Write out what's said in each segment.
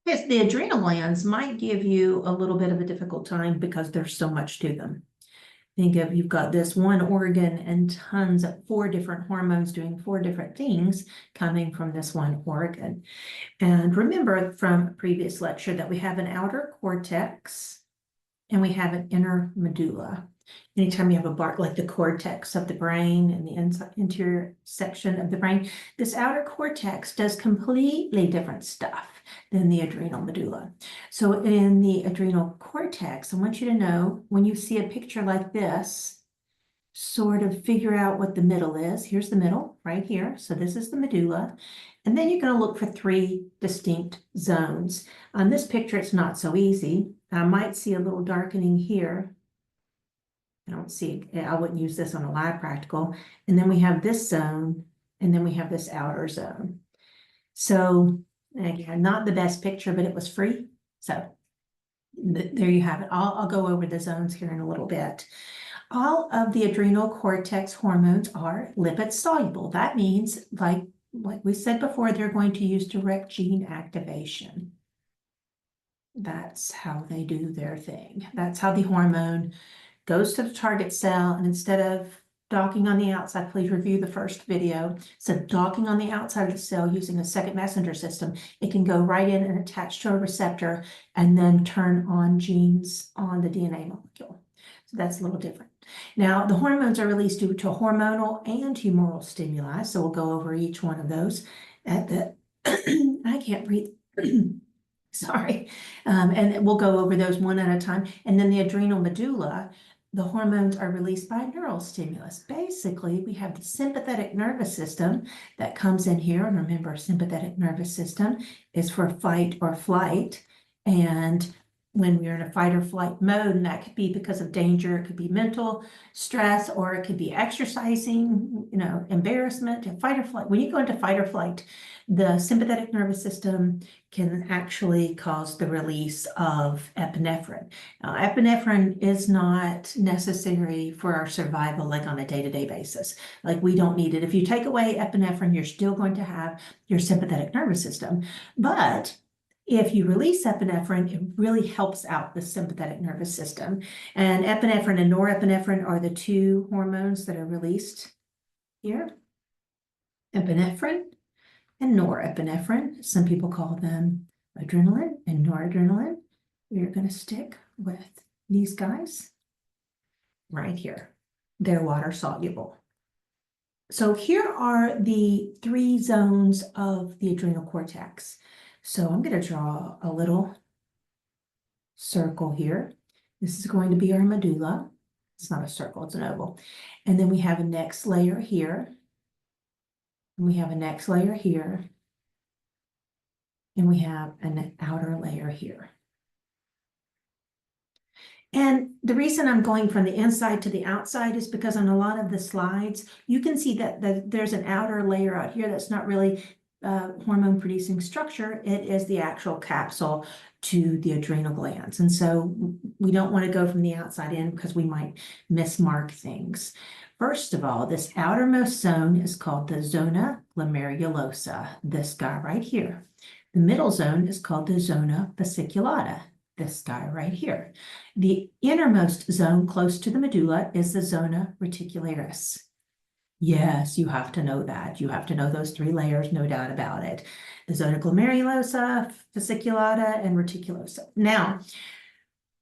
Yes, the adrenal glands might give you a little bit of a difficult time because there's so much to them. Think of you've got this one organ and tons of 4 different hormones doing 4 different things coming from this one organ. And remember from a previous lecture that we have an outer cortex and we have an inner medulla. Anytime you have a part like the cortex of the brain and the interior section of the brain, this outer cortex does completely different stuff than the adrenal medulla. So in the adrenal cortex, I want you to know when you see a picture like this, sort of figure out what the middle is. Here's the middle right here. So this is the medulla. And then you're going to look for 3 distinct zones. On this picture, it's not so easy. I might see a little darkening here. I don't see, I wouldn't use this on a live practical. And then we have this zone, and then we have this outer zone. So again, not the best picture, but it was free. So there you have it. I'll go over the zones here in a little bit. All of the adrenal cortex hormones are lipid soluble. That means, like we said before, they're going to use direct gene activation. That's how they do their thing. That's how the hormone goes to the target cell, and instead of docking on the outside, please review the first video. So docking on the outside of the cell using a second messenger system, it can go right in and attach to a receptor and then turn on genes on the DNA molecule. So that's a little different. Now, the hormones are released due to hormonal and humoral stimuli. So we'll go over each one of those at the, I can't breathe. Sorry. And we'll go over those one at a time. And then the adrenal medulla, the hormones are released by neural stimulus. Basically, we have the sympathetic nervous system that comes in here. And remember, sympathetic nervous system is for fight or flight. And when we're in a fight or flight mode, and that could be because of danger, it could be mental stress, or it could be exercising, embarrassment, fight or flight. When you go into fight or flight, the sympathetic nervous system can actually cause the release of epinephrine. Now, epinephrine is not necessary for our survival, like on a day-to-day basis. Like, we don't need it. If you take away epinephrine, you're still going to have your sympathetic nervous system. But if you release epinephrine, it really helps out the sympathetic nervous system. And epinephrine and norepinephrine are the 2 hormones that are released here. Epinephrine and norepinephrine. Some people call them adrenaline and noradrenaline. We're going to stick with these guys right here. They're water soluble. So here are the 3 zones of the adrenal cortex. So I'm going to draw a little circle here. This is going to be our medulla. It's not a circle, it's an oval. And then we have a next layer here. And we have a next layer here. And we have an outer layer here. And the reason I'm going from the inside to the outside is because on a lot of the slides, you can see that there's an outer layer out here that's not really hormone producing structure. It is the actual capsule to the adrenal glands. And so we don't want to go from the outside in because we might mismark things. First of all, this outermost zone is called the zona glomerulosa, this guy right here. The middle zone is called the zona fasciculata, this guy right here. The innermost zone close to the medulla is the zona reticularis. Yes, you have to know that. You have to know those 3 layers, no doubt about it. The zona glomerulosa, fasciculata, and reticulosa. Now,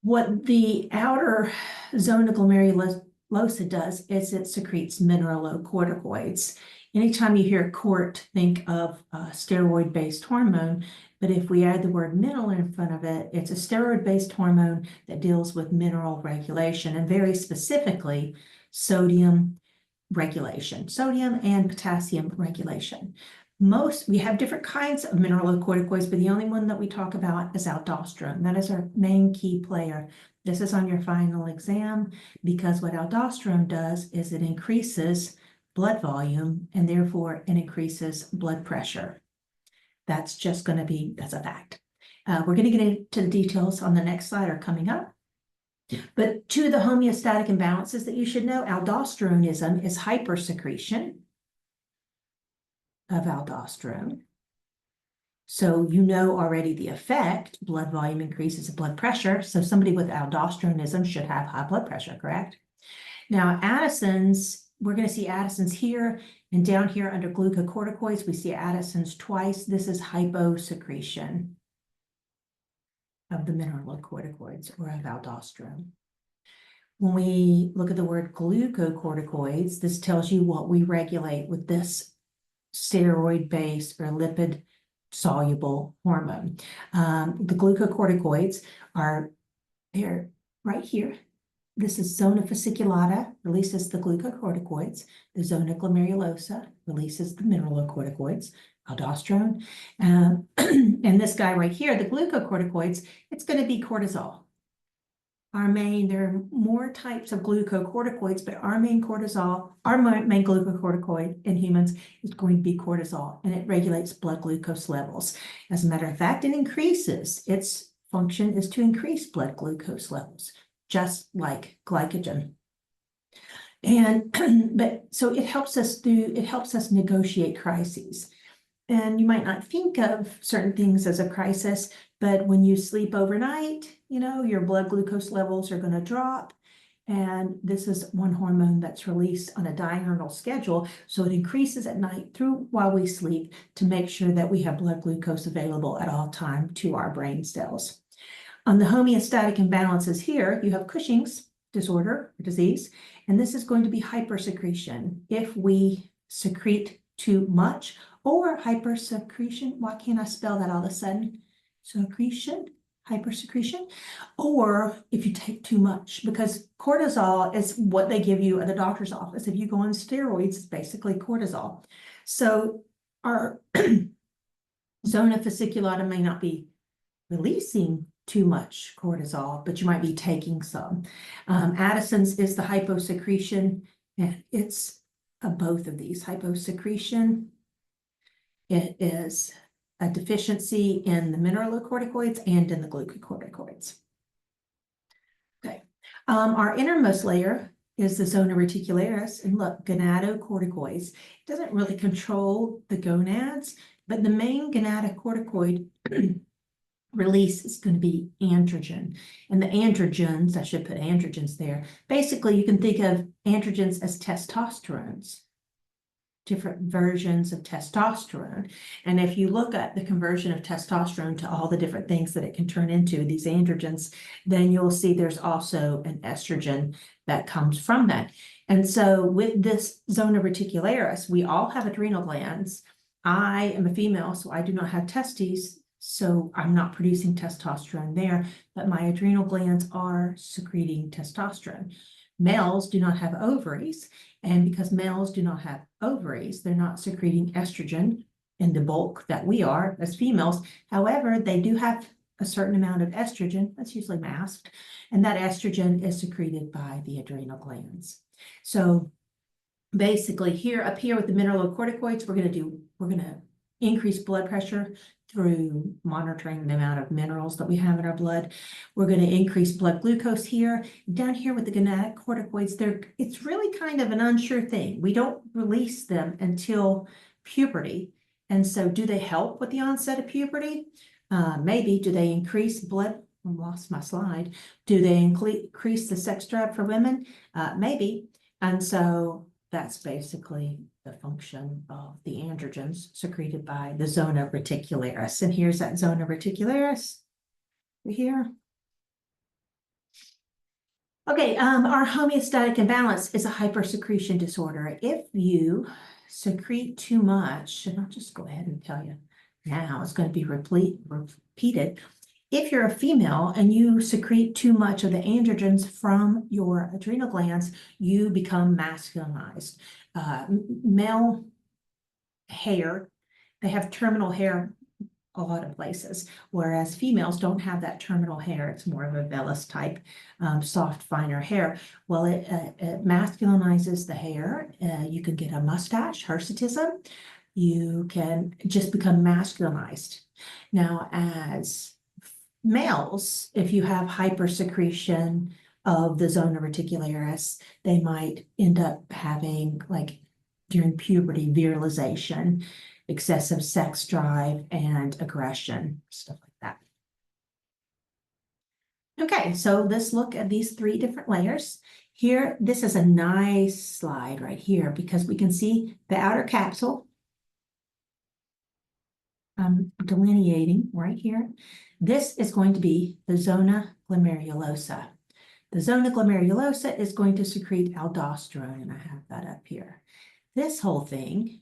what the outer zona glomerulosa does is it secretes mineralocorticoids. Anytime you hear cort, think of a steroid-based hormone, but if we add the word mineral in front of it, it's a steroid-based hormone that deals with mineral regulation, and very specifically, sodium regulation, sodium and potassium regulation. We have different kinds of mineralocorticoids, but the only one that we talk about is aldosterone. That is our main key player. This is on your final exam because what aldosterone does is it increases blood volume and therefore it increases blood pressure. That's just going to be, that's a fact. We're going to get into the details on the next slide or coming up. But 2 of the homeostatic imbalances that you should know, aldosteronism is hypersecretion of aldosterone. So you know already the effect, blood volume increases blood pressure. So somebody with aldosteronism should have high blood pressure, correct? Now, Addison's, we're going to see Addison's here, and down here under glucocorticoids, we see Addison's twice. This is hyposecretion of the mineralocorticoids or of aldosterone. When we look at the word glucocorticoids, this tells you what we regulate with this steroid-based or lipid-soluble hormone. The glucocorticoids are, they're right here. This is zona fasciculata, releases the glucocorticoids. The zona glomerulosa releases the mineralocorticoids, aldosterone. And this guy right here, the glucocorticoids, it's going to be cortisol. There are more types of glucocorticoids, but our main glucocorticoid in humans is going to be cortisol, and it regulates blood glucose levels. As a matter of fact, it increases. Its function is to increase blood glucose levels, just like glycogen. And so it helps us negotiate crises. And you might not think of certain things as a crisis, but when you sleep overnight, your blood glucose levels are going to drop. And this is one hormone that's released on a diurnal schedule. So it increases at night while we sleep to make sure that we have blood glucose available at all time to our brain cells. On the homeostatic imbalances here, you have Cushing's disorder or disease, and this is going to be hypersecretion. If we secrete too much, or hypersecretion, why can't I spell that all of a sudden? Secretion, hypersecretion, or if you take too much, because cortisol is what they give you at the doctor's office. If you go on steroids, it's basically cortisol. So our zona fasciculata may not be releasing too much cortisol, but you might be taking some. Addison's is the hyposecretion, and it's both of these. Hyposecretion, it is a deficiency in the mineralocorticoids and in the glucocorticoids. Okay, our innermost layer is the zona reticularis, and look, gonadocorticoids. It doesn't really control the gonads, but the main gonadocorticoid release is going to be androgen. And the androgens, I should put androgens there. Basically, you can think of androgens as testosterones, different versions of testosterone. And if you look at the conversion of testosterone to all the different things that it can turn into, these androgens, then you'll see there's also an estrogen that comes from that. And so with this zona reticularis, we all have adrenal glands. I am a female, so I do not have testes, so I'm not producing testosterone there, but my adrenal glands are secreting testosterone. Males do not have ovaries, and because males do not have ovaries, they're not secreting estrogen in the bulk that we are as females. However, they do have a certain amount of estrogen, that's usually masked, and that estrogen is secreted by the adrenal glands. So basically up here with the mineralocorticoids, we're going to increase blood pressure through monitoring the amount of minerals that we have in our blood. We're going to increase blood glucose here. Down here with the gonadocorticoids, it's really kind of an unsure thing. We don't release them until puberty. And so do they help with the onset of puberty? Maybe. Do they increase blood? I lost my slide. Do they increase the sex drive for women? Maybe. And so that's basically the function of the androgens secreted by the zona reticularis. And here's that zona reticularis right here. Okay, our homeostatic imbalance is a hypersecretion disorder. If you secrete too much, and I'll just go ahead and tell you now, it's going to be repeated. If you're a female and you secrete too much of the androgens from your adrenal glands, you become masculinized. Male hair, they have terminal hair a lot of places, whereas females don't have that terminal hair. It's more of a vellus type, soft, finer hair. Well, it masculinizes the hair. You can get a mustache, hirsutism. You can just become masculinized. Now, as males, if you have hypersecretion of the zona reticularis, they might end up having, like during puberty, virilization. excessive sex drive and aggression, stuff like that. Okay, so let's look at these 3 different layers. Here, this is a nice slide right here because we can see the outer capsule. I'm delineating right here. This is going to be the zona glomerulosa. The zona glomerulosa is going to secrete aldosterone, and I have that up here. This whole thing,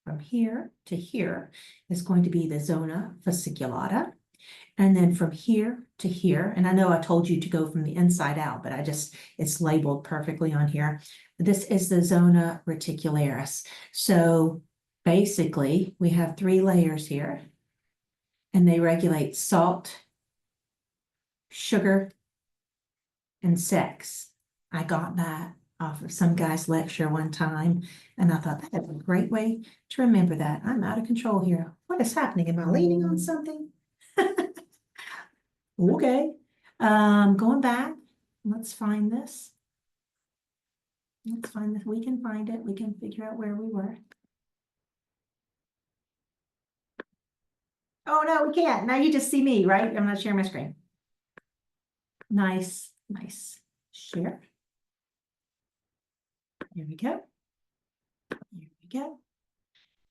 from here to here, is going to be the zona fasciculata. And then from here to here, and I know I told you to go from the inside out, but it's labeled perfectly on here. This is the zona reticularis. So basically, we have 3 layers here, and they regulate salt, sugar, and sex. I got that off of some guy's lecture one time, and I thought that is a great way to remember that. I'm out of control here. What is happening? Am I leaning on something? Okay, going back, let's find this. Let's find this. We can find it. We can figure out where we were. Oh, no, we can't. Now you just see me, right? I'm not sharing my screen. Nice, nice. Share. Here we go. Here we go.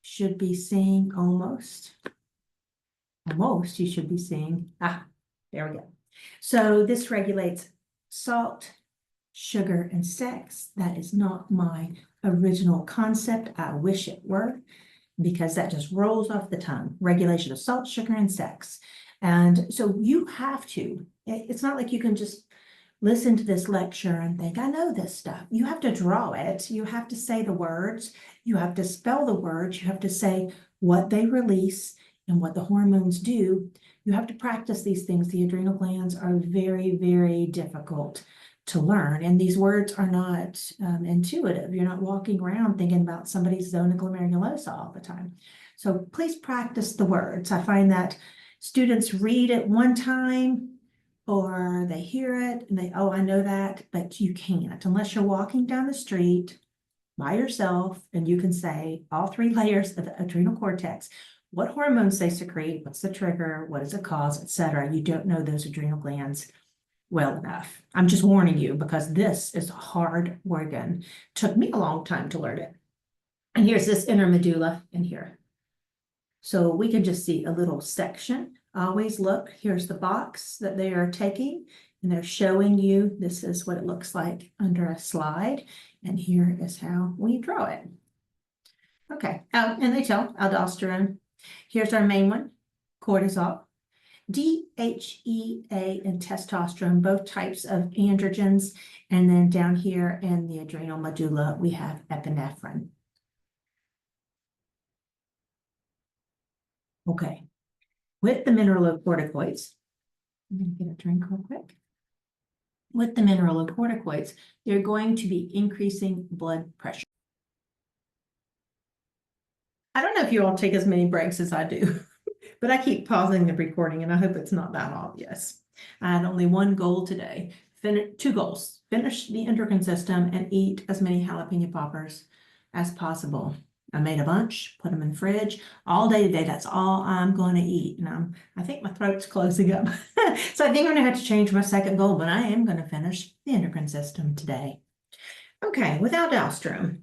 Should be seeing almost. Almost, you should be seeing. There we go. So this regulates salt, sugar, and sex. That is not my original concept. I wish it were, because that just rolls off the tongue. Regulation of salt, sugar, and sex. And so you have to, it's not like you can just listen to this lecture and think, I know this stuff. You have to draw it. You have to say the words. You have to spell the words. You have to say what they release and what the hormones do. You have to practice these things. The adrenal glands are very, very difficult to learn. And these words are not intuitive. You're not walking around thinking about somebody's zona glomerulosa all the time. So please practice the words. I find that students read it one time or they hear it and they, oh, I know that, but you can't unless you're walking down the street by yourself and you can say all 3 layers of the adrenal cortex, what hormones they secrete, what's the trigger, what does it cause, etc. You don't know those adrenal glands well enough. I'm just warning you because this is a hard organ. Took me a long time to learn it. And here's this inner medulla in here. So we can just see a little section. Always look, here's the box that they are taking and they're showing you this is what it looks like under a slide. And here is how we draw it. Okay, and they tell aldosterone. Here's our main one, cortisol. DHEA and testosterone, both types of androgens. And then down here in the adrenal medulla, we have epinephrine. Okay, with the mineralocorticoids, I'm going to get a drink real quick. With the mineralocorticoids, they're going to be increasing blood pressure. I don't know if you all take as many breaks as I do, but I keep pausing the recording and I hope it's not that obvious. I had only one goal today, 2 goals, finish the endocrine system and eat as many jalapeno poppers as possible. I made a bunch, put them in the fridge all day today. That's all I'm going to eat. And I think my throat's closing up. So I think I'm going to have to change my second goal, but I am going to finish the endocrine system today. Okay, with aldosterone.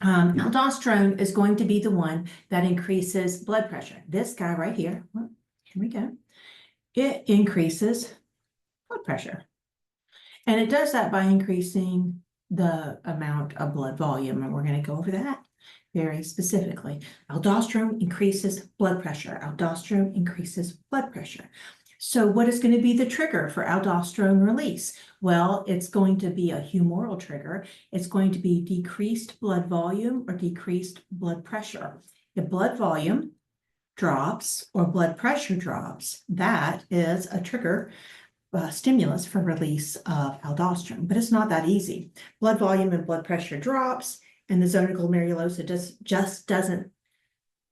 Aldosterone is going to be the one that increases blood pressure. This guy right here, here we go. It increases blood pressure. And it does that by increasing the amount of blood volume. And we're going to go over that very specifically. Aldosterone increases blood pressure. Aldosterone increases blood pressure. So what is going to be the trigger for aldosterone release? Well, it's going to be a humoral trigger. It's going to be decreased blood volume or decreased blood pressure. If blood volume drops or blood pressure drops, that is a trigger stimulus for release of aldosterone, but it's not that easy. Blood volume and blood pressure drops, and the zona glomerulosa just doesn't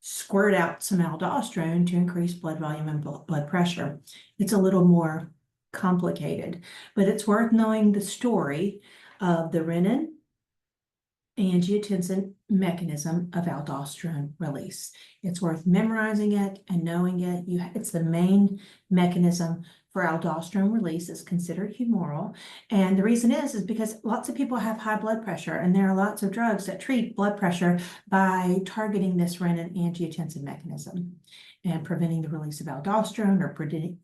squirt out some aldosterone to increase blood volume and blood pressure. It's a little more complicated, but it's worth knowing the story of the renin, angiotensin mechanism of aldosterone release. It's worth memorizing it and knowing it. It's the main mechanism for aldosterone release. It's considered humoral. And the reason is because lots of people have high blood pressure, and there are lots of drugs that treat blood pressure by targeting this renin-angiotensin mechanism and preventing the release of aldosterone or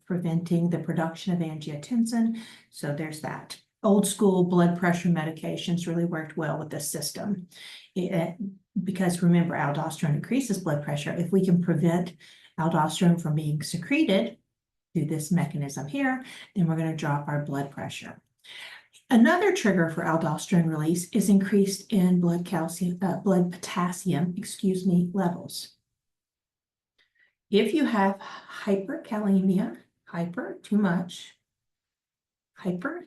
preventing the production of angiotensin. So there's that. Old school blood pressure medications really worked well with this system. Because remember, aldosterone increases blood pressure. If we can prevent aldosterone from being secreted through this mechanism here, then we're going to drop our blood pressure. Another trigger for aldosterone release is increased in blood potassium, levels. If you have hyperkalemia, too much, hyperkalemia,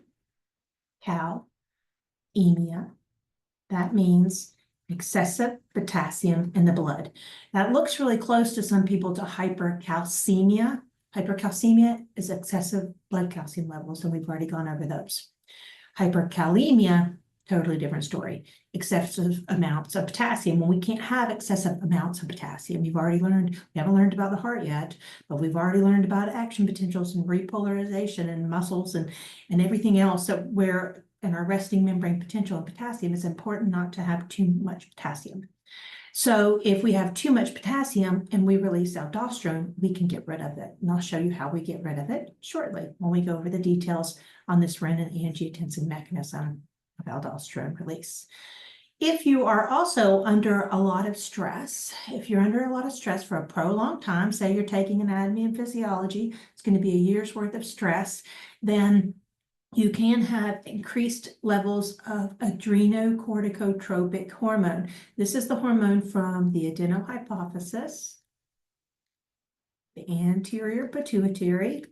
that means excessive potassium in the blood. That looks really close to some people to hypercalcemia. Hypercalcemia is excessive blood calcium levels, and we've already gone over those. Hyperkalemia, totally different story. Excessive amounts of potassium. Well, we can't have excessive amounts of potassium. You've already learned, we haven't learned about the heart yet, but we've already learned about action potentials and repolarization and muscles and everything else that where in our resting membrane potential of potassium, it's important not to have too much potassium. So if we have too much potassium and we release aldosterone, we can get rid of it. And I'll show you how we get rid of it shortly when we go over the details on this renin-angiotensin mechanism of aldosterone release. If you are also under a lot of stress, if you're under a lot of stress for a prolonged time, say you're taking anatomy and physiology, it's going to be a year's worth of stress, then you can have increased levels of adrenocorticotropic hormone. This is the hormone from the adrenal hypophysis, the anterior pituitary,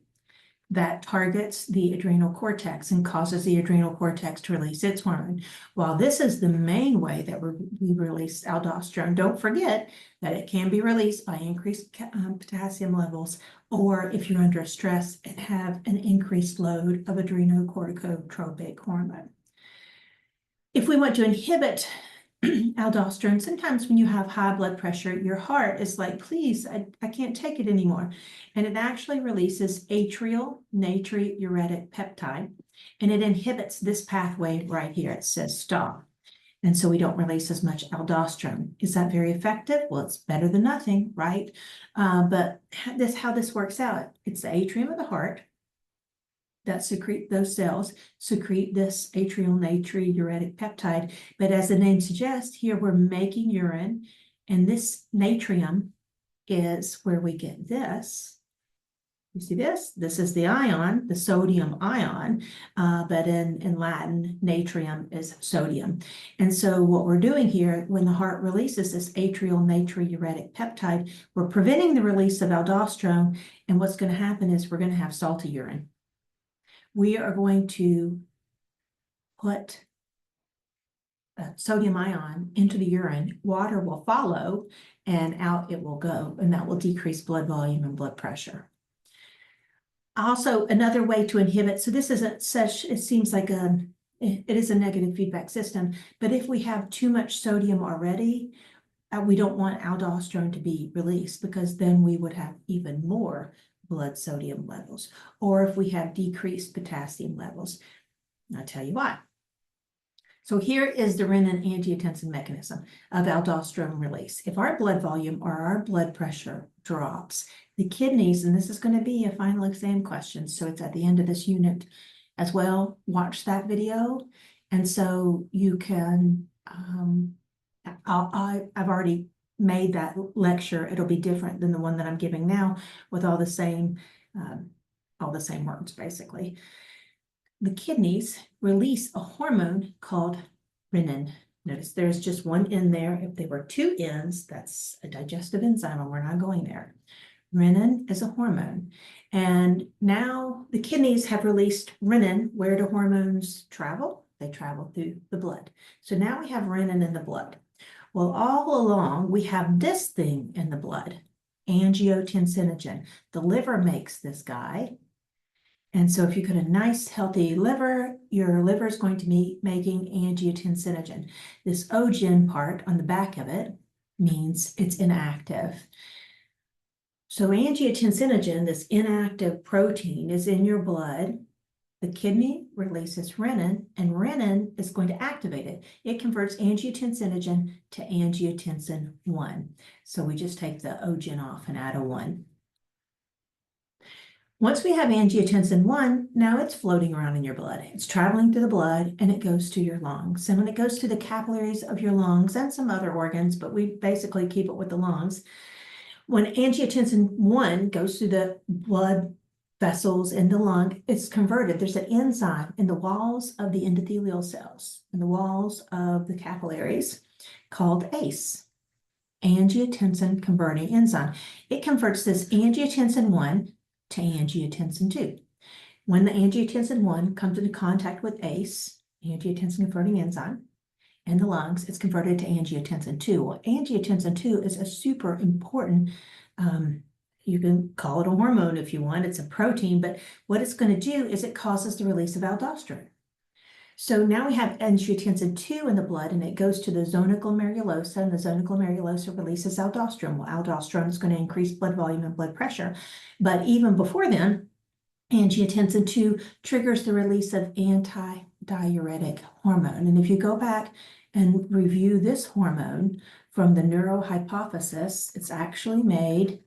that targets the adrenal cortex and causes the adrenal cortex to release its hormone. While this is the main way that we release aldosterone, don't forget that it can be released by increased potassium levels, or if you're under stress and have an increased load of adrenocorticotropic hormone. If we want to inhibit aldosterone, sometimes when you have high blood pressure, your heart is like, please, I can't take it anymore. And it actually releases atrial natriuretic peptide, and it inhibits this pathway right here. It says stop. And so we don't release as much aldosterone. Is that very effective? Well, it's better than nothing, right? But how this works out, it's the atrium of the heart that those cells secrete this atrial natriuretic peptide. But as the name suggests, here we're making urine, and this natrium is where we get this. You see this? This is the ion, the sodium ion, but in Latin, natrium is sodium. And so what we're doing here, when the heart releases this atrial natriuretic peptide, we're preventing the release of aldosterone, and what's going to happen is we're going to have salty urine. We are going to put sodium ion into the urine. Water will follow, and out it will go, and that will decrease blood volume and blood pressure. Also, another way to inhibit, so this isn't such, it seems like it is a negative feedback system, but if we have too much sodium already, we don't want aldosterone to be released, because then we would have even more blood sodium levels, or if we have decreased potassium levels. I'll tell you why. So here is the renin-angiotensin mechanism of aldosterone release. If our blood volume or our blood pressure drops, the kidneys, and this is going to be a final exam question, so it's at the end of this unit as well, watch that video. And so you can, I've already made that lecture. It'll be different than the one that I'm giving now, with all the same words, basically. The kidneys release a hormone called renin. Notice there's just one N there. If there were two N's, that's a digestive enzyme, and we're not going there. Renin is a hormone. And now the kidneys have released renin. Where do hormones travel? They travel through the blood. So now we have renin in the blood. Well, all along, we have this thing in the blood, angiotensinogen. The liver makes this guy. And so if you've got a nice healthy liver, your liver is going to be making angiotensinogen. This ogen part on the back of it means it's inactive. So angiotensinogen, this inactive protein, is in your blood. The kidney releases renin, and renin is going to activate it. It converts angiotensinogen to angiotensin 1. So we just take the ogen off and add a 1. Once we have angiotensin 1, now it's floating around in your blood. It's traveling through the blood and it goes to your lungs. And when it goes to the capillaries of your lungs and some other organs, but we basically keep it with the lungs, when angiotensin 1 goes through the blood vessels in the lung, it's converted. There's an enzyme in the walls of the endothelial cells, in the walls of the capillaries, called ACE, angiotensin converting enzyme. It converts this angiotensin 1 to angiotensin 2. When the angiotensin 1 comes into contact with ACE, angiotensin converting enzyme, in the lungs, it's converted to angiotensin 2. Well, angiotensin 2 is a super important, you can call it a hormone if you want, it's a protein, but what it's going to do is it causes the release of aldosterone. So now we have angiotensin 2 in the blood, and it goes to the zona glomerulosa, and the zona glomerulosa releases aldosterone. Well, aldosterone is going to increase blood volume and blood pressure. But even before then, angiotensin 2 triggers the release of antidiuretic hormone. And if you go back and review this hormone from the neurohypophysis, it's actually made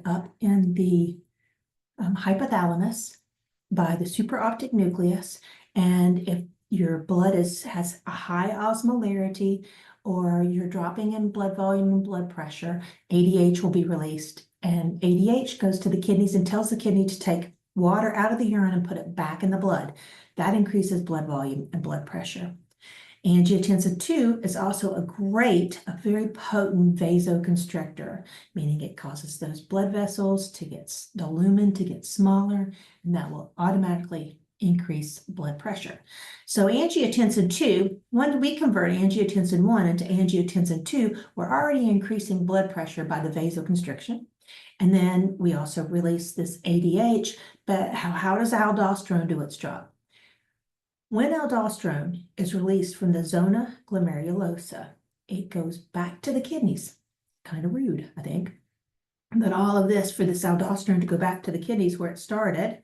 up in the hypothalamus by the supraoptic nucleus. And if your blood has a high osmolarity, or you're dropping in blood volume and blood pressure, ADH will be released. And ADH goes to the kidneys and tells the kidney to take water out of the urine and put it back in the blood. That increases blood volume and blood pressure. Angiotensin 2 is also a very potent vasoconstrictor, meaning it causes those blood vessels to get, the lumen to get smaller, and that will automatically increase blood pressure. So angiotensin 2, when we convert angiotensin 1 into angiotensin 2, we're already increasing blood pressure by the vasoconstriction. And then we also release this ADH, but how does aldosterone do its job? When aldosterone is released from the zona glomerulosa, it goes back to the kidneys. Kind of rude, I think. But all of this, for this aldosterone to go back to the kidneys where it started,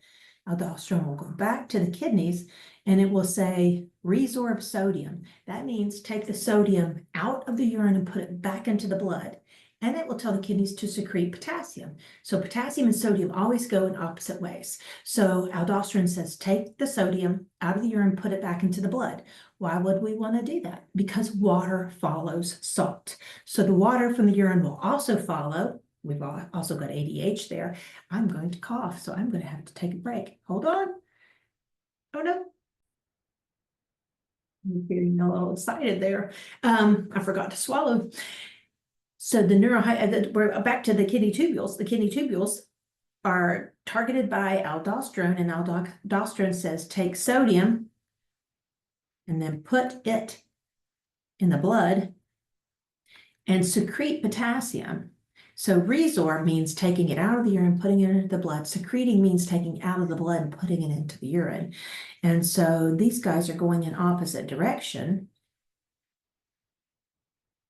aldosterone will go back to the kidneys and it will say resorb sodium. That means take the sodium out of the urine and put it back into the blood. And it will tell the kidneys to secrete potassium. So potassium and sodium always go in opposite ways. So aldosterone says, take the sodium out of the urine, put it back into the blood. Why would we want to do that? Because water follows salt. So the water from the urine will also follow. We've also got ADH there. I'm going to cough, so I'm going to have to take a break. Hold on. Oh no. I'm getting a little excited there. I forgot to swallow. So we're back to the kidney tubules. The kidney tubules are targeted by aldosterone, and aldosterone says take sodium and then put it in the blood and secrete potassium. So resorb means taking it out of the urine, putting it into the blood. Secreting means taking out of the blood and putting it into the urine. And so these guys are going in opposite direction.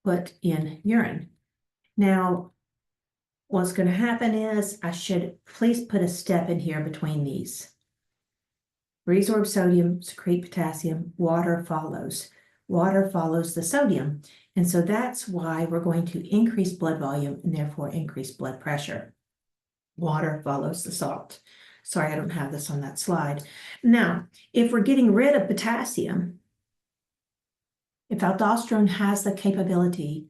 Put in urine. Now, what's going to happen is I should please put a step in here between these. Resorb sodium, secrete potassium, water follows. Water follows the sodium. And so that's why we're going to increase blood volume and therefore increase blood pressure. Water follows the salt. Sorry, I don't have this on that slide. Now, if we're getting rid of potassium, if aldosterone has the capability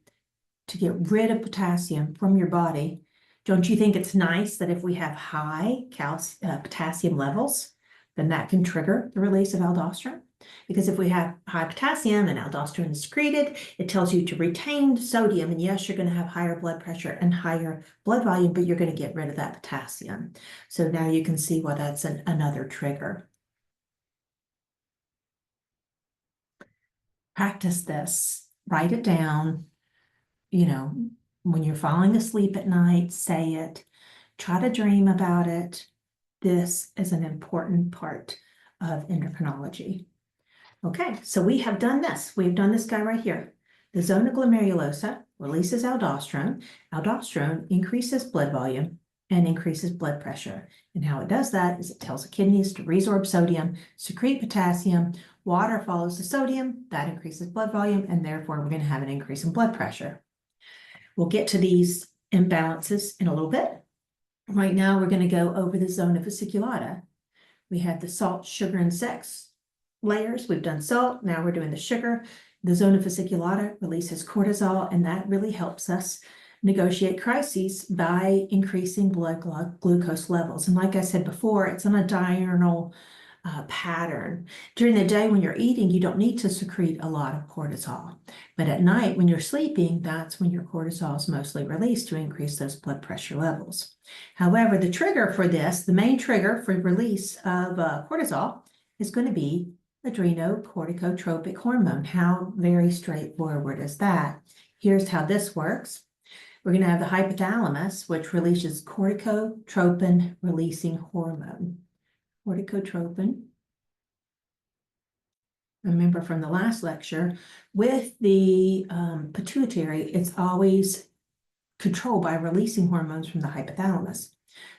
to get rid of potassium from your body, don't you think it's nice that if we have high potassium levels, then that can trigger the release of aldosterone? Because if we have high potassium and aldosterone is secreted, it tells you to retain sodium, and yes, you're going to have higher blood pressure and higher blood volume, but you're going to get rid of that potassium. So now you can see why that's another trigger. Practice this, write it down. You know, when you're falling asleep at night, say it. Try to dream about it. This is an important part of endocrinology. Okay, so we have done this. We've done this guy right here. The zona glomerulosa releases aldosterone. Aldosterone increases blood volume and increases blood pressure. And how it does that is it tells the kidneys to resorb sodium, secrete potassium, water follows the sodium, that increases blood volume, and therefore we're going to have an increase in blood pressure. We'll get to these imbalances in a little bit. Right now, we're going to go over the zona fasciculata. We had the salt, sugar, and sex layers. We've done salt. Now we're doing the sugar. The zona fasciculata releases cortisol, and that really helps us negotiate crises by increasing blood glucose levels. And like I said before, it's on a diurnal pattern. During the day when you're eating, you don't need to secrete a lot of cortisol. But at night when you're sleeping, that's when your cortisol is mostly released to increase those blood pressure levels. However, the trigger for this, the main trigger for release of cortisol is going to be adrenocorticotropic hormone. How very straightforward is that? Here's how this works. We're going to have the hypothalamus, which releases corticotropin releasing hormone. Corticotropin. Remember from the last lecture, with the pituitary, it's always controlled by releasing hormones from the hypothalamus.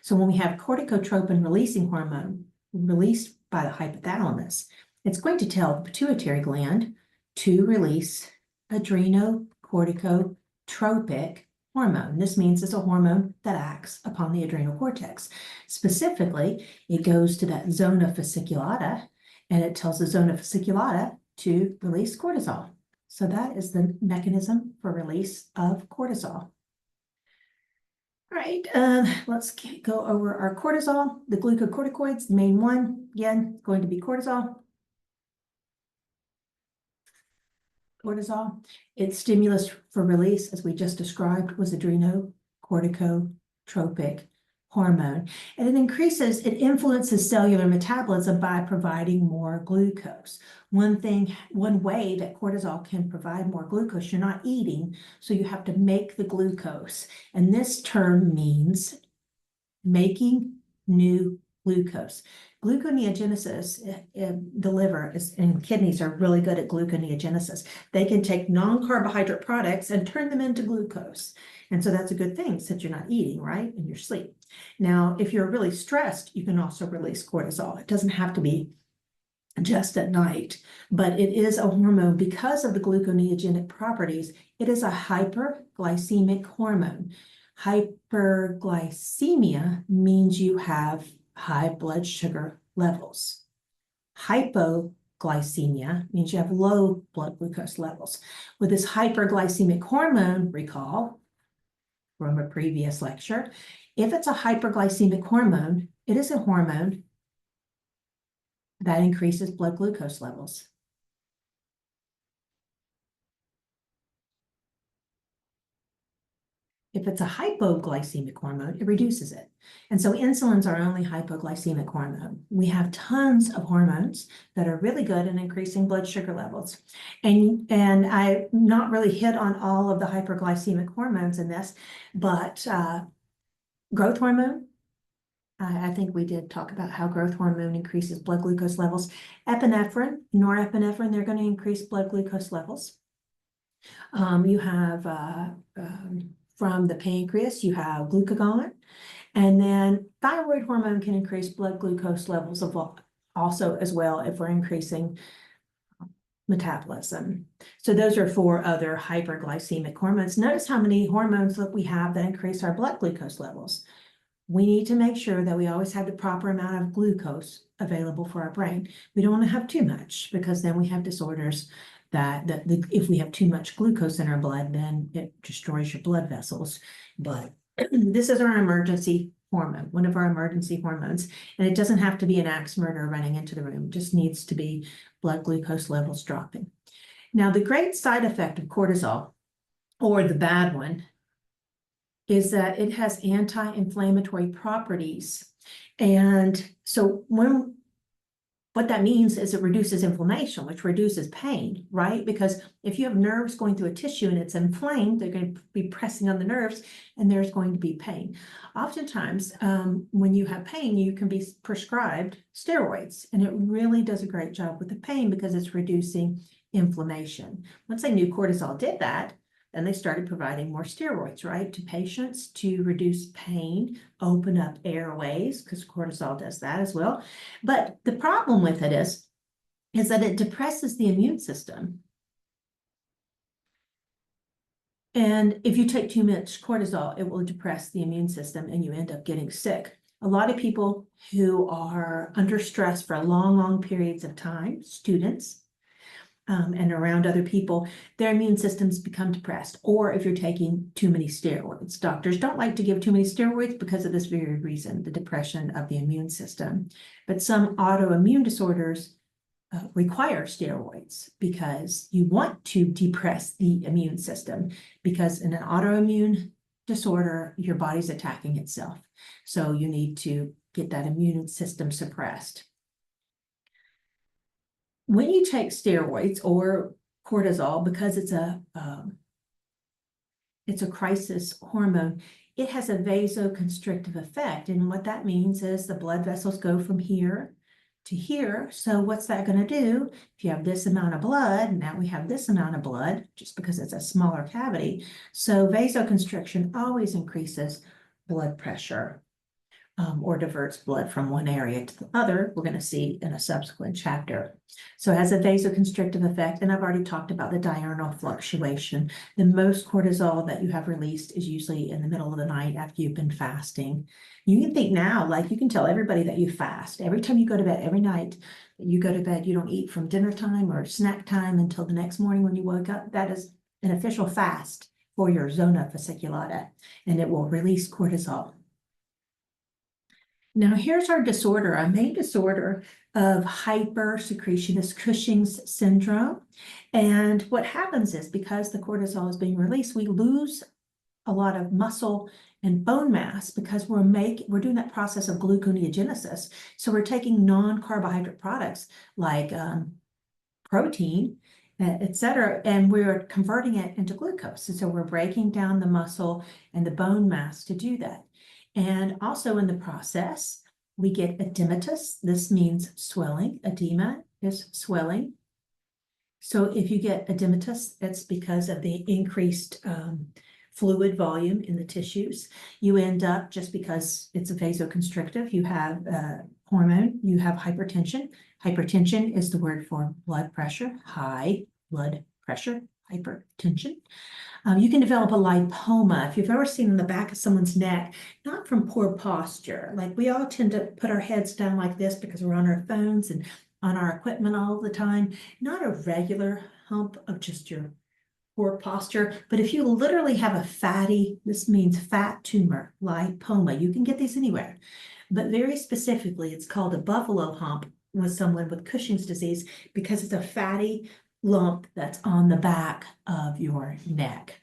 So when we have corticotropin releasing hormone released by the hypothalamus, it's going to tell the pituitary gland to release adrenocorticotropic hormone. This means it's a hormone that acts upon the adrenal cortex. Specifically, it goes to that zona fasciculata, and it tells the zona fasciculata to release cortisol. So that is the mechanism for release of cortisol. All right, let's go over our cortisol. The glucocorticoids, the main one, again, going to be cortisol. Cortisol, its stimulus for release, as we just described, was adrenocorticotropic hormone. And it influences cellular metabolism by providing more glucose. One way that cortisol can provide more glucose, you're not eating, so you have to make the glucose. And this term means making new glucose. Gluconeogenesis, the liver and kidneys are really good at gluconeogenesis. They can take non-carbohydrate products and turn them into glucose. And so that's a good thing since you're not eating, right, in your sleep. Now, if you're really stressed, you can also release cortisol. It doesn't have to be just at night, but it is a hormone because of the gluconeogenic properties. It is a hyperglycemic hormone. Hyperglycemia means you have high blood sugar levels. Hypoglycemia means you have low blood glucose levels. With this hyperglycemic hormone, recall from a previous lecture, if it's a hyperglycemic hormone, it is a hormone that increases blood glucose levels. If it's a hypoglycemic hormone, it reduces it. And so insulin's our only hypoglycemic hormone. We have tons of hormones that are really good in increasing blood sugar levels. And I not really hit on all of the hyperglycemic hormones in this, but growth hormone, I think we did talk about how growth hormone increases blood glucose levels. Epinephrine, norepinephrine, they're going to increase blood glucose levels. You have from the pancreas, you have glucagon, and then thyroid hormone can increase blood glucose levels also as well if we're increasing metabolism. So those are 4 other hyperglycemic hormones. Notice how many hormones that we have that increase our blood glucose levels. We need to make sure that we always have the proper amount of glucose available for our brain. We don't want to have too much because then we have disorders that if we have too much glucose in our blood, then it destroys your blood vessels. But this is our emergency hormone, one of our emergency hormones. And it doesn't have to be an axe murderer running into the room. It just needs to be blood glucose levels dropping. Now, the great side effect of cortisol, or the bad one, is that it has anti-inflammatory properties. And so when what that means is it reduces inflammation, which reduces pain, right? Because if you have nerves going through a tissue and it's inflamed, they're going to be pressing on the nerves and there's going to be pain. Oftentimes, when you have pain, you can be prescribed steroids, and it really does a great job with the pain because it's reducing inflammation. Once they knew cortisol did that, then they started providing more steroids, right, to patients to reduce pain, open up airways, because cortisol does that as well. But the problem with it is that it depresses the immune system. And if you take too much cortisol, it will depress the immune system and you end up getting sick. A lot of people who are under stress for long, long periods of time, students, and around other people, their immune systems become depressed. Or if you're taking too many steroids. Doctors don't like to give too many steroids because of this very reason, the depression of the immune system. But some autoimmune disorders require steroids because you want to depress the immune system, because in an autoimmune disorder, your body's attacking itself. So you need to get that immune system suppressed. When you take steroids or cortisol, because it's a crisis hormone, it has a vasoconstrictive effect. And what that means is the blood vessels go from here to here. So what's that going to do? If you have this amount of blood, now we have this amount of blood, just because it's a smaller cavity. So vasoconstriction always increases blood pressure. Or diverts blood from one area to the other, we're going to see in a subsequent chapter. So it has a vasoconstrictive effect, and I've already talked about the diurnal fluctuation. The most cortisol that you have released is usually in the middle of the night after you've been fasting. You can think now, like you can tell everybody that you fast. Every time you go to bed, every night you go to bed, you don't eat from dinner time or snack time until the next morning when you wake up. That is an official fast for your zona fasciculata, and it will release cortisol. Now, here's our disorder, our main disorder of hypersecretionist Cushing's syndrome. And what happens is, because the cortisol is being released, we lose a lot of muscle and bone mass because we're doing that process of gluconeogenesis. So we're taking non-carbohydrate products like protein, et cetera, and we're converting it into glucose. And so we're breaking down the muscle and the bone mass to do that. And also in the process, we get edematous. This means swelling. Edema is swelling. So if you get edematous, it's because of the increased fluid volume in the tissues. You end up, just because it's a vasoconstrictive, you have hormone, you have hypertension. Hypertension is the word for blood pressure, high blood pressure, hypertension. You can develop a lipoma. If you've ever seen in the back of someone's neck, not from poor posture. Like, we all tend to put our heads down like this because we're on our phones and on our equipment all the time. Not a regular hump of just your poor posture, but if you literally have a fatty, this means fat tumor, lipoma. You can get these anywhere, but very specifically, it's called a buffalo hump with someone with Cushing's disease because it's a fatty lump that's on the back of your neck.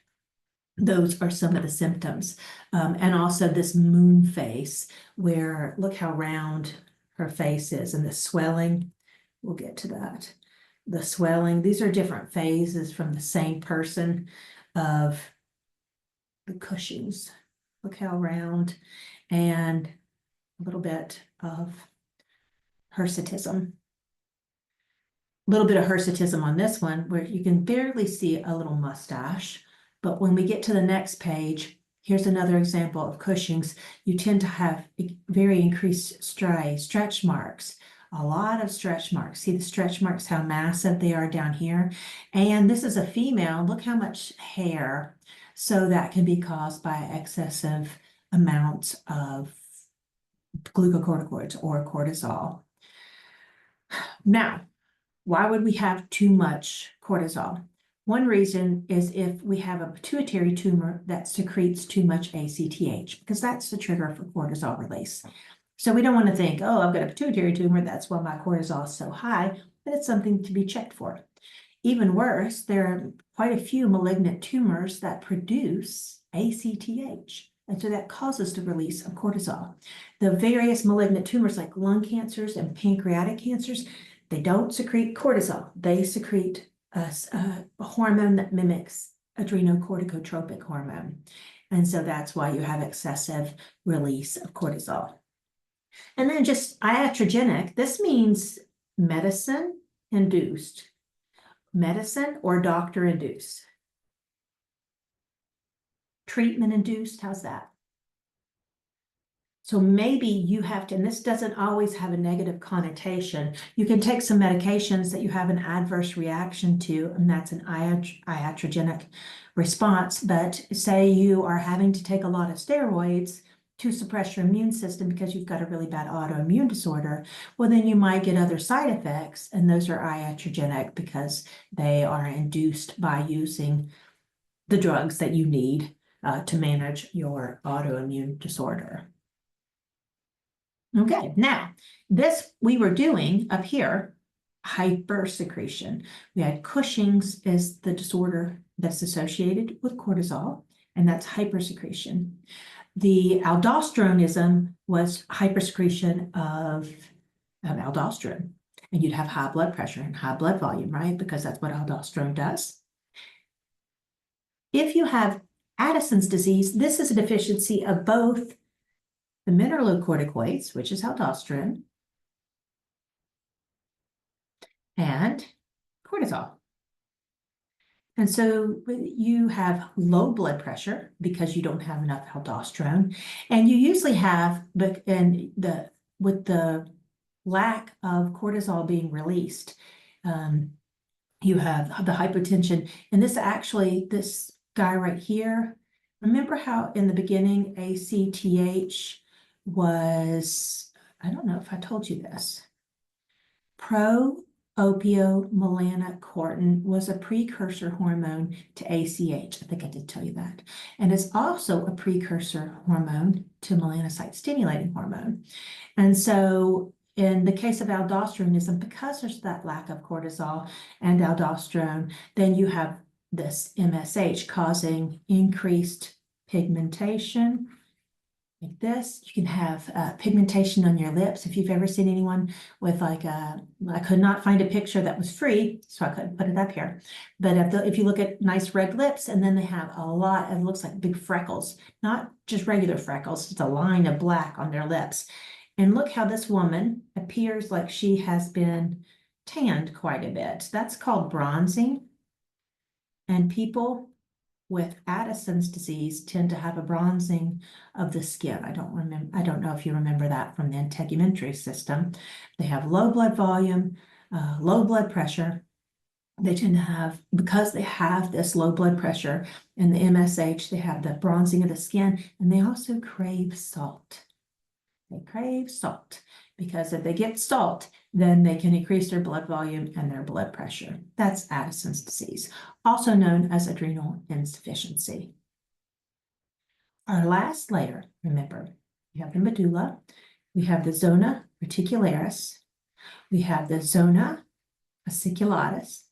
Those are some of the symptoms. And also this moon face, where look how round her face is, and the swelling. We'll get to that. The swelling, these are different phases from the same person of the Cushing's. Look how round, and a little bit of hirsutism. A little bit of hirsutism on this one, where you can barely see a little mustache. But when we get to the next page, here's another example of Cushing's. You tend to have very increased stretch marks, a lot of stretch marks. See the stretch marks, how massive they are down here. And this is a female. Look how much hair. So that can be caused by excessive amounts of glucocorticoids or cortisol. Now, why would we have too much cortisol? One reason is if we have a pituitary tumor that secretes too much ACTH, because that's the trigger for cortisol release. So we don't want to think, oh, I've got a pituitary tumor, that's why my cortisol is so high, but it's something to be checked for. Even worse, there are quite a few malignant tumors that produce ACTH. And so that causes the release of cortisol. The various malignant tumors like lung cancers and pancreatic cancers, they don't secrete cortisol. They secrete a hormone that mimics adrenocorticotropic hormone. And so that's why you have excessive release of cortisol. And then just iatrogenic, this means medicine induced, medicine or doctor induced. Treatment induced, how's that? So maybe you have to, and this doesn't always have a negative connotation. You can take some medications that you have an adverse reaction to, and that's an iatrogenic response. But say you are having to take a lot of steroids to suppress your immune system because you've got a really bad autoimmune disorder, well, then you might get other side effects, and those are iatrogenic because they are induced by using the drugs that you need to manage your autoimmune disorder. Okay, now this we were doing up here, hypersecretion. We had Cushing's is the disorder that's associated with cortisol, and that's hypersecretion. The aldosteronism was hypersecretion of aldosterone, and you'd have high blood pressure and high blood volume, right? Because that's what aldosterone does. If you have Addison's disease, this is a deficiency of both the mineralocorticoids, which is aldosterone, and cortisol. And so you have low blood pressure because you don't have enough aldosterone. And you usually have, with the lack of cortisol being released, you have the hypotension. And this guy right here, remember how in the beginning ACTH was, I don't know if I told you this, pro-opiomelanocortin was a precursor hormone to ACH. I think I did tell you that. And it's also a precursor hormone to melanocyte stimulating hormone. And so in the case of aldosteronism, because there's that lack of cortisol and aldosterone, then you have this MSH causing increased pigmentation. Like this, you can have pigmentation on your lips. If you've ever seen anyone with I could not find a picture that was free, so I couldn't put it up here. But if you look at nice red lips, and then they have a lot, it looks like big freckles, not just regular freckles, it's a line of black on their lips. And look how this woman appears like she has been tanned quite a bit. That's called bronzing. And people with Addison's disease tend to have a bronzing of the skin. I don't know if you remember that from the integumentary system. They have low blood volume, low blood pressure. They tend to have, because they have this low blood pressure and the MSH, they have the bronzing of the skin, and they also crave salt. They crave salt because if they get salt, then they can increase their blood volume and their blood pressure. That's Addison's disease, also known as adrenal insufficiency. Our last layer, remember, we have the medulla, we have the zona reticularis, we have the zona fasciculatus,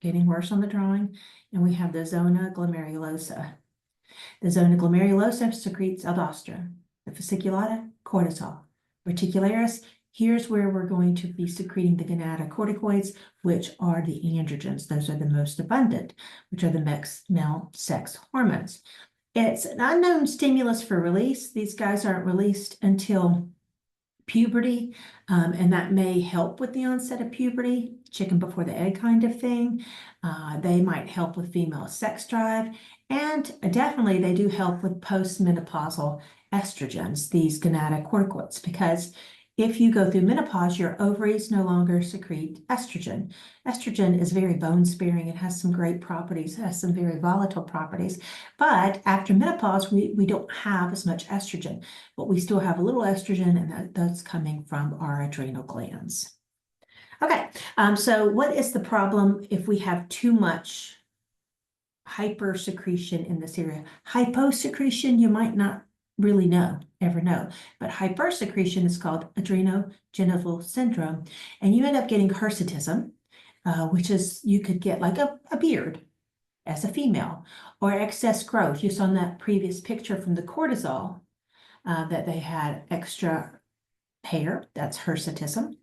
getting worse on the drawing, and we have the zona glomerulosa. The zona glomerulosa secretes aldosterone, the fasciculata, cortisol. Reticularis, here's where we're going to be secreting the gonatocorticoids, which are the androgens. Those are the most abundant, which are the male sex hormones. It's an unknown stimulus for release. These guys aren't released until puberty, and that may help with the onset of puberty, chicken before the egg kind of thing. They might help with female sex drive, and definitely they do help with postmenopausal estrogens, these gonatocorticoids, because if you go through menopause, your ovaries no longer secrete estrogen. Estrogen is very bone sparing. It has some great properties, it has some very volatile properties. But after menopause, we don't have as much estrogen, but we still have a little estrogen, and that's coming from our adrenal glands. Okay, so what is the problem if we have too much hypersecretion in this area? Hyposecretion, you might not really ever know, but hypersecretion is called adrenogenital syndrome, and you end up getting hirsutism, which is, you could get like a beard, as a female, or excess growth. You saw in that previous picture from the cortisol that they had extra hair, that's hirsutism.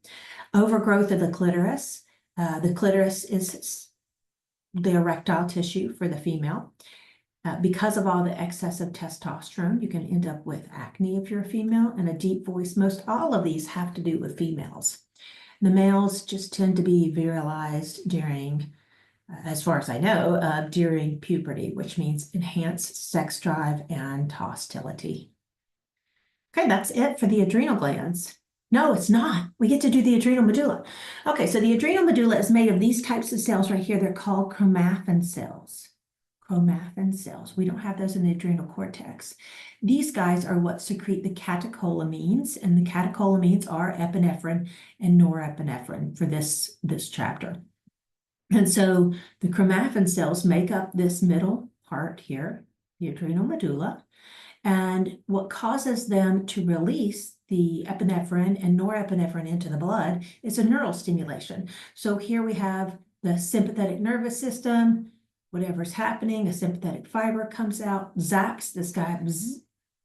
Overgrowth of the clitoris. The clitoris is the erectile tissue for the female. Because of all the excess of testosterone, you can end up with acne if you're a female and a deep voice. Most all of these have to do with females. The males just tend to be virilized during, as far as I know, during puberty, which means enhanced sex drive and hostility. Okay, that's it for the adrenal glands. No, it's not. We get to do the adrenal medulla. Okay, so the adrenal medulla is made of these types of cells right here. They're called chromaffin cells. Chromaffin cells. We don't have those in the adrenal cortex. These guys are what secrete the catecholamines, and the catecholamines are epinephrine and norepinephrine for this chapter. And so the chromaffin cells make up this middle part here, the adrenal medulla. And what causes them to release the epinephrine and norepinephrine into the blood is a neural stimulation. So here we have the sympathetic nervous system. Whatever's happening, a sympathetic fiber comes out, zaps this guy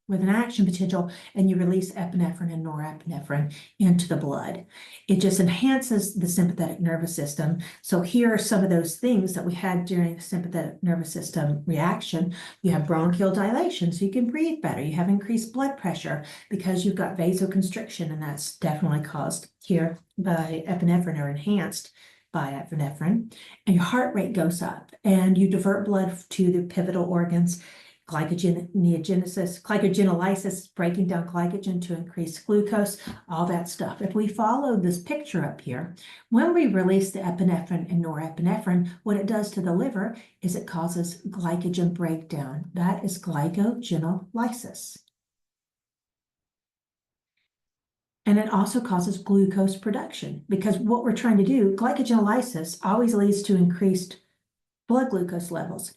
with an action potential, and you release epinephrine and norepinephrine into the blood. It just enhances the sympathetic nervous system. So here are some of those things that we had during the sympathetic nervous system reaction. You have bronchial dilation, so you can breathe better. You have increased blood pressure because you've got vasoconstriction, and that's definitely caused here by epinephrine or enhanced by epinephrine. And your heart rate goes up, and you divert blood to the pivotal organs. Glycogenolysis, breaking down glycogen to increase glucose, all that stuff. If we follow this picture up here, when we release the epinephrine and norepinephrine, what it does to the liver is it causes glycogen breakdown. That is glycogenolysis. And it also causes glucose production, because what we're trying to do, glycogenolysis always leads to increased blood glucose levels.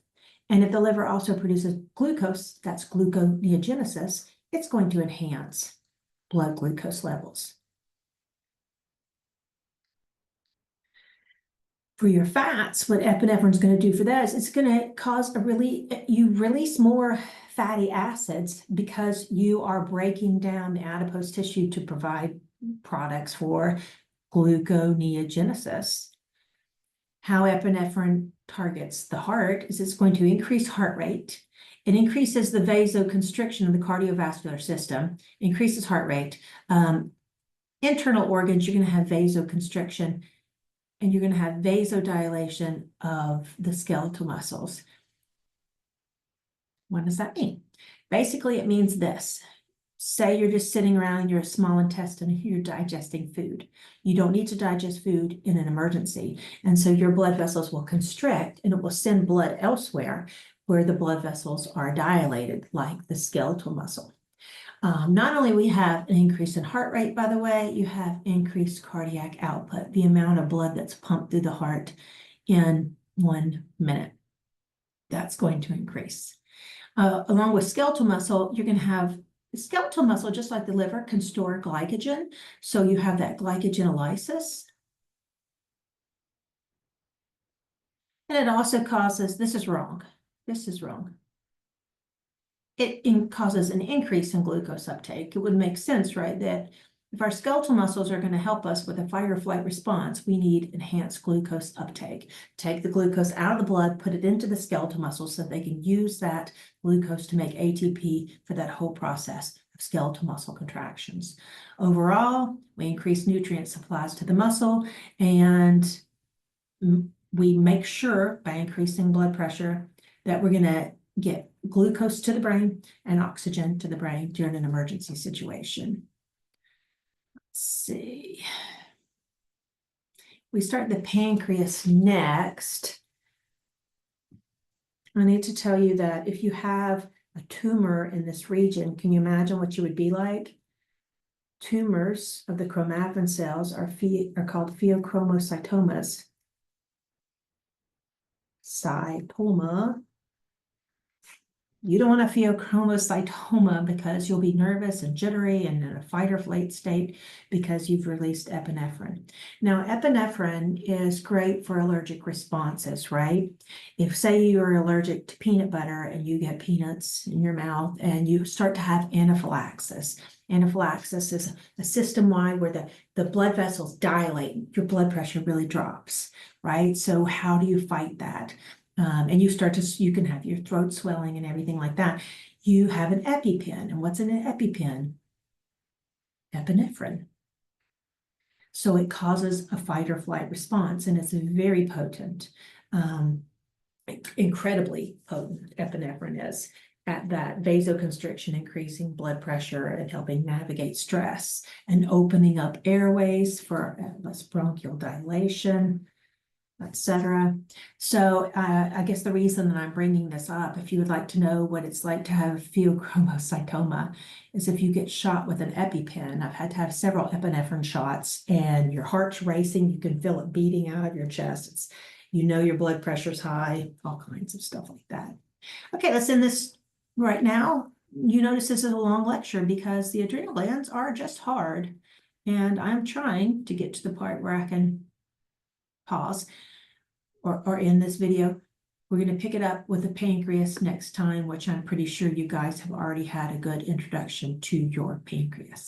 And if the liver also produces glucose, that's gluconeogenesis, it's going to enhance blood glucose levels. For your fats, what epinephrine is going to do for that is it's going to cause you release more fatty acids because you are breaking down the adipose tissue to provide products for gluconeogenesis. How epinephrine targets the heart is it's going to increase heart rate. It increases the vasoconstriction of the cardiovascular system, increases heart rate. Internal organs, you're going to have vasoconstriction, and you're going to have vasodilation of the skeletal muscles. What does that mean? Basically, it means this. Say you're just sitting around in your small intestine, you're digesting food. You don't need to digest food in an emergency. And so your blood vessels will constrict, and it will send blood elsewhere where the blood vessels are dilated, like the skeletal muscle. Not only we have an increase in heart rate, by the way, you have increased cardiac output, the amount of blood that's pumped through the heart in 1 minute. That's going to increase. Along with skeletal muscle, you're going to have skeletal muscle, just like the liver, can store glycogen. So you have that glycogenolysis. And it also causes, this is wrong. It causes an increase in glucose uptake. It would make sense, right, that if our skeletal muscles are going to help us with a fight or flight response, we need enhanced glucose uptake. Take the glucose out of the blood, put it into the skeletal muscles so that they can use that glucose to make ATP for that whole process of skeletal muscle contractions. Overall, we increase nutrient supplies to the muscle, and we make sure by increasing blood pressure that we're going to get glucose to the brain and oxygen to the brain during an emergency situation. Let's see. We start the pancreas next. I need to tell you that if you have a tumor in this region, can you imagine what you would be like? Tumors of the chromaffin cells are called pheochromocytomas. Cytoma. You don't want a pheochromocytoma because you'll be nervous and jittery and in a fight or flight state because you've released epinephrine. Now, epinephrine is great for allergic responses, right? If, say, you're allergic to peanut butter and you get peanuts in your mouth and you start to have anaphylaxis. Anaphylaxis is a system-wide where the blood vessels dilate, your blood pressure really drops, right? So how do you fight that? And you can have your throat swelling and everything like that. You have an EpiPen. And what's in an EpiPen? Epinephrine. So it causes a fight or flight response, and it's very potent, incredibly potent epinephrine is at that vasoconstriction, increasing blood pressure and helping navigate stress and opening up airways for less bronchial dilation, etc. So I guess the reason that I'm bringing this up, if you would like to know what it's like to have pheochromocytoma, is if you get shot with an EpiPen. I've had to have several epinephrine shots, and your heart's racing. You can feel it beating out of your chest. Your blood pressure's high, all kinds of stuff like that. Okay, let's end this right now. You notice this is a long lecture because the adrenal glands are just hard, and I'm trying to get to the part where I can pause or end this video. We're going to pick it up with the pancreas next time, which I'm pretty sure you guys have already had a good introduction to your pancreas.